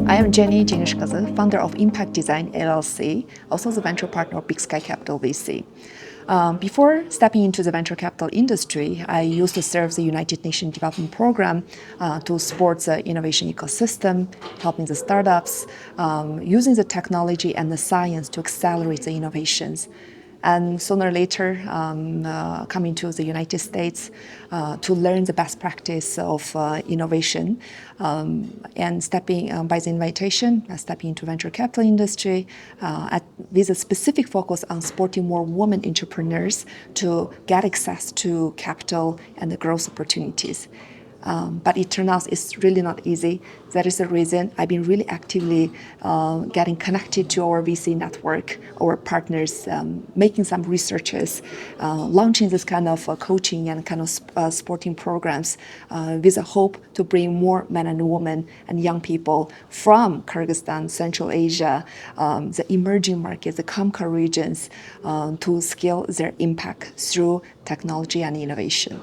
I am Jenish, founder of Impact Design LLC, also the venture partner of Big Sky Capital VC. Before stepping into the venture capital industry, I used to serve the United Nations Development Program to support the innovation ecosystem, helping the startups, using the technology and the science to accelerate the innovations. And sooner or later, coming to the United States to learn the best practice of innovation, and stepping by the invitation, stepping into venture capital industry with a specific focus on supporting more women entrepreneurs to get access to capital and the growth opportunities. But it turned out it's really not easy. That is the reason I've been really actively getting connected to our VC network, our partners, making some researches, launching this kind of coaching and kind of supporting programs with a hope to bring more men and women and young people from Kyrgyzstan, Central Asia, the emerging markets, the CAMCA regions, to scale their impact through technology and innovation.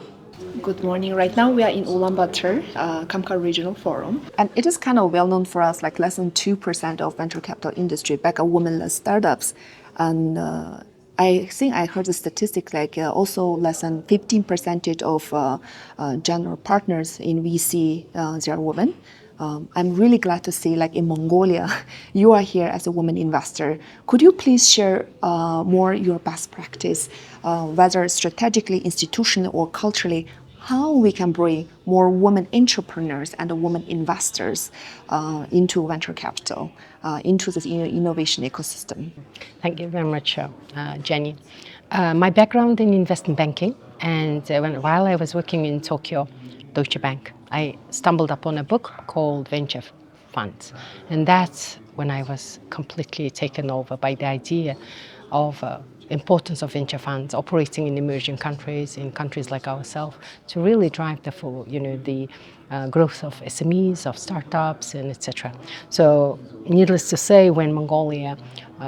Good morning. Right now we are in Ulaanbaatar, CAMCA Regional Forum. And it is kind of well known for us, like less than 2% of venture capital industry back on women-led startups. And I think I heard the statistic like also less than 15% of general partners in VC, they are women. I'm really glad to see, like in Mongolia, you are here as a woman investor. Could you please share more your best practice, whether strategically, institutionally, or culturally, how we can bring more women entrepreneurs and women investors into venture capital, into this innovation ecosystem? Thank you very much, Jenny. My background in investment banking, and while I was working in Tokyo, Deutsche Bank, I stumbled upon a book called Venture Funds. And that's when I was completely taken over by the idea of importance of venture funds operating in emerging countries, in countries like ourselves, to really drive the full, the growth of SMEs, of startups, and etc. So, needless to say, when Mongolia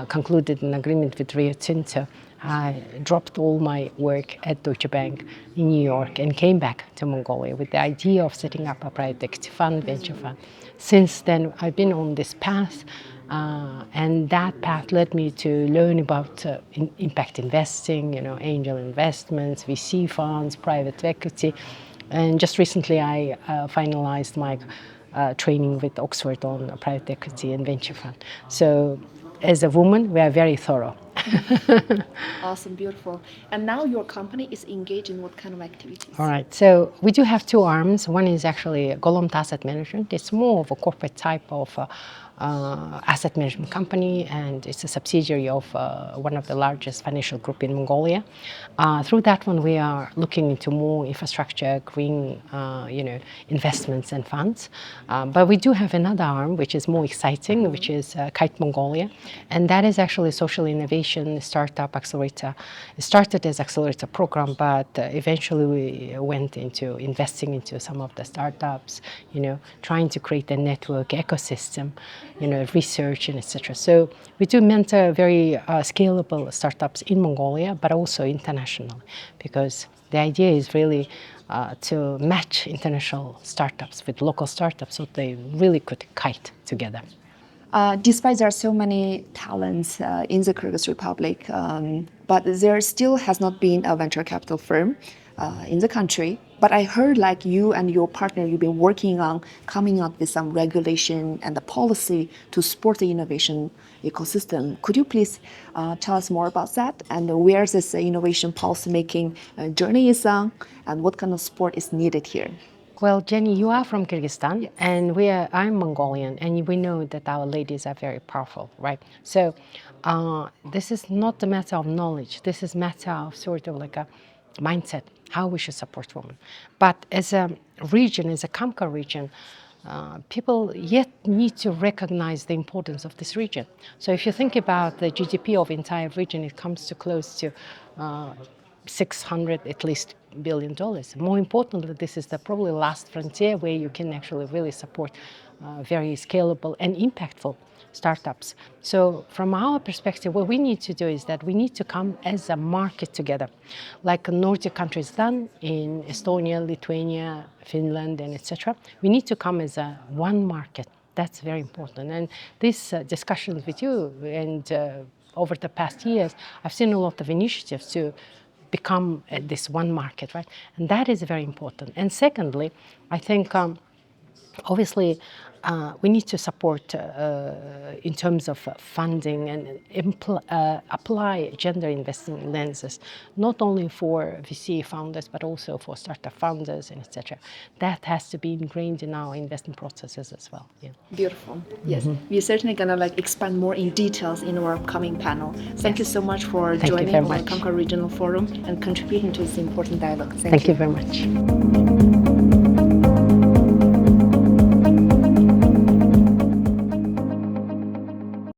concluded an agreement with Rio Tinto, I dropped all my work at Deutsche Bank in New York and came back to Mongolia with the idea of setting up a private equity fund, venture fund. Since then, I've been on this path, and that path led me to learn about impact investing, angel investments, VC funds, private equity. And just recently, I finalized my training with Oxford on private equity and venture fund. So, as a woman, we are very thorough. Awesome, beautiful. And now your company is engaged in what kind of activities? All right, so we do have two arms. One is actually Golomt Asset Management. It's more of a corporate type of asset management company, and it's a subsidiary of one of the largest financial group in Mongolia. Through that one, we are looking into more infrastructure, green, investments and funds. But we do have another arm, which is more exciting, which is KITE Mongolia, and that is actually social innovation startup accelerator. It started as accelerator program, but eventually we went into investing into some of the startups, trying to create a network ecosystem, research and etc. So we do mentor very scalable startups in Mongolia, but also internationally, because the idea is really to match international startups with local startups so they really could kite together. Despite there are so many talents in the Kyrgyz Republic, but there still has not been a venture capital firm in the country. But I heard like you and your partner, you've been working on coming up with some regulation and the policy to support the innovation ecosystem. Could you please tell us more about that and where this innovation policy making journey is on and what kind of support is needed here? Well, Jenny, you are from Kyrgyzstan, yes. And I'm Mongolian, and we know that our ladies are very powerful, right? So this is not a matter of knowledge. This is a matter of sort of like a mindset, how we should support women. But as a region, as a CAMCA region, people yet need to recognize the importance of this region. So if you think about the GDP of the entire region, it comes to close to 600 at least billion. More importantly, this is the probably last frontier where you can actually really support very scalable and impactful startups. So from our perspective, what we need to do is that we need to come as a market together, like Nordic countries done in Estonia, Lithuania, Finland, and etc. We need to come as a one market. That's very important. And this discussions with you and over the past years, I've seen a lot of initiatives to become this one market, right? And that is very important. And secondly, I think obviously, we need to support in terms of funding and apply gender investing lenses, not only for VC founders, but also for startup founders and etc. That has to be ingrained in our investment processes as well. Yeah. Beautiful. Yes, we're certainly gonna expand more in details in our upcoming panel. Thank you so much for joining our CAMCA Regional Forum and contributing to this important dialogue. Thank you very much.